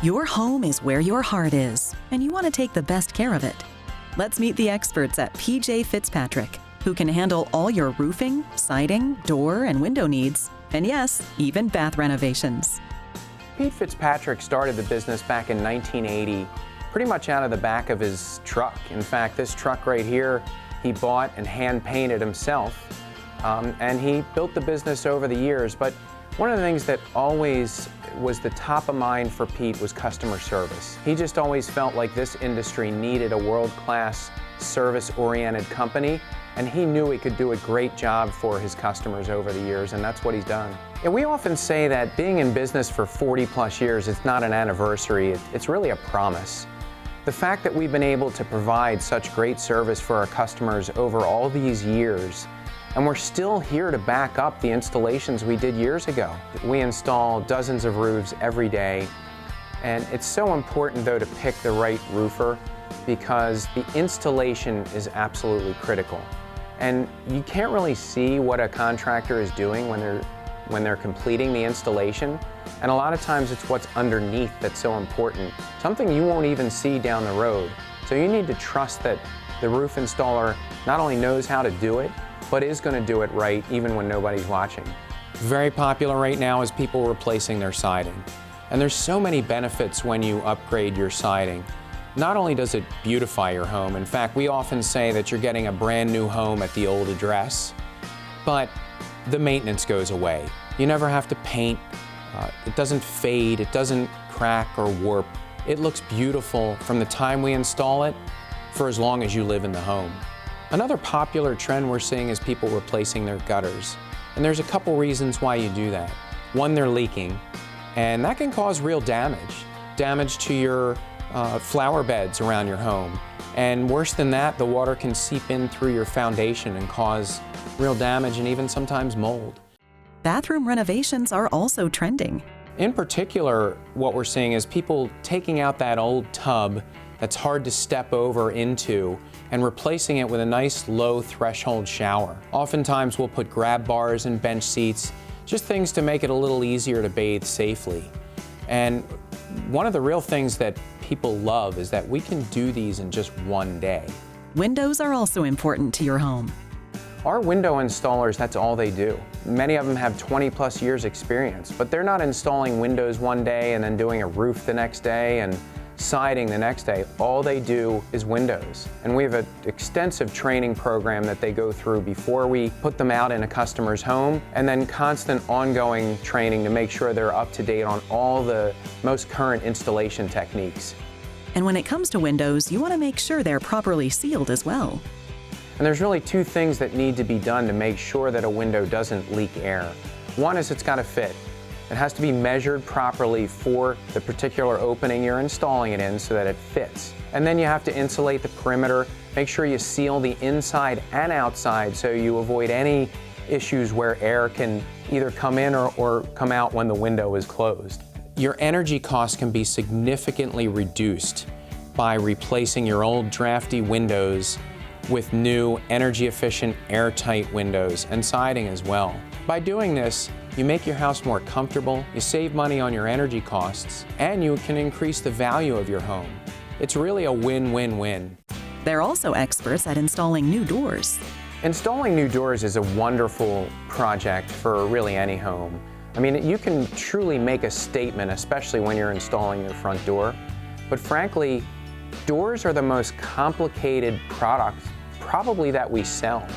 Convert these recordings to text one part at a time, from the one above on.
Your home is where your heart is, and you want to take the best care of it. Let's meet the experts at PJ Fitzpatrick, who can handle all your roofing, siding, door, and window needs, and yes, even bath renovations. Pete Fitzpatrick started the business back in 1980, pretty much out of the back of his truck. In fact, this truck right here, he bought and hand-painted himself, and he built the business over the years. But one of the things that always was the top of mind for Pete was customer service. He just always felt like this industry needed a world-class, service-oriented company, and he knew he could do a great job for his customers over the years, and that's what he's done. And we often say that being in business for 40+ years, it's not an anniversary, it's really a promise. The fact that we've been able to provide such great service for our customers over all these years, and we're still here to back up the installations we did years ago. We install dozens of roofs every day, and it's so important though to pick the right roofer because the installation is absolutely critical. And you can't really see what a contractor is doing when they're completing the installation, and a lot of times it's what's underneath that's so important, something you won't even see down the road. So you need to trust that the roof installer not only knows how to do it, but is going to do it right even when nobody's watching. Very popular right now is people replacing their siding. And there's so many benefits when you upgrade your siding. Not only does it beautify your home, in fact, we often say that you're getting a brand new home at the old address, but the maintenance goes away. You never have to paint, it doesn't fade, it doesn't crack or warp. It looks beautiful from the time we install it for as long as you live in the home. Another popular trend we're seeing is people replacing their gutters. And there's a couple reasons why you do that. One, they're leaking, and that can cause real damage. Damage to your flower beds around your home. And worse than that, the water can seep in through your foundation and cause real damage and even sometimes mold. Bathroom renovations are also trending. In particular, what we're seeing is people taking out that old tub that's hard to step over into and replacing it with a nice low threshold shower. Oftentimes we'll put grab bars and bench seats, just things to make it a little easier to bathe safely. And one of the real things that people love is that we can do these in just one day. Windows are also important to your home. Our window installers, that's all they do. Many of them have 20+ years experience, but they're not installing windows one day and then doing a roof the next day and siding the next day. All they do is windows. And we have an extensive training program that they go through before we put them out in a customer's home, and then constant ongoing training to make sure they're up to date on all the most current installation techniques. And when it comes to windows, you want to make sure they're properly sealed as well. And there's really two things that need to be done to make sure that a window doesn't leak air. One is it's got to fit. It has to be measured properly for the particular opening you're installing it in so that it fits. And then you have to insulate the perimeter, make sure you seal the inside and outside so you avoid any issues where air can either come in or come out when the window is closed. Your energy costs can be significantly reduced by replacing your old drafty windows with new energy-efficient, airtight windows and siding as well. By doing this, you make your house more comfortable, you save money on your energy costs, and you can increase the value of your home. It's really a win-win-win. They're also experts at installing new doors. Installing new doors is a wonderful project for really any home. I mean, you can truly make a statement, especially when you're installing your front door. But frankly, doors are the most complicated product probably that we sell.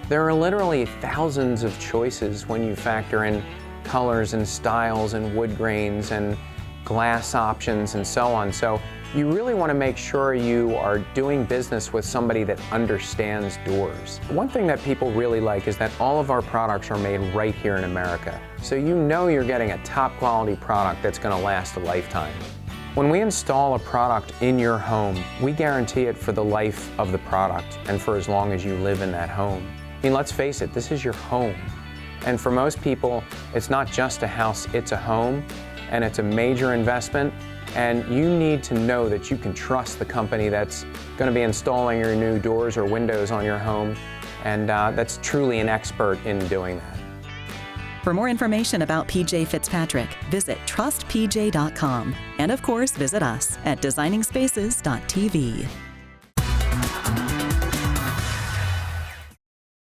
There are literally thousands of choices when you factor in colors and styles and wood grains and glass options and so on. So you really want to make sure you are doing business with somebody that understands doors. One thing that people really like is that all of our products are made right here in America. So you know you're getting a top quality product that's going to last a lifetime. When we install a product in your home, we guarantee it for the life of the product and for as long as you live in that home. I mean, let's face it, this is your home. And for most people, it's not just a house, it's a home, and it's a major investment, and you need to know that you can trust the company that's going to be installing your new doors or windows on your home, and that's truly an expert in doing that. For more information about PJ Fitzpatrick, visit trustpj.com. And of course, visit us at designingspaces.tv.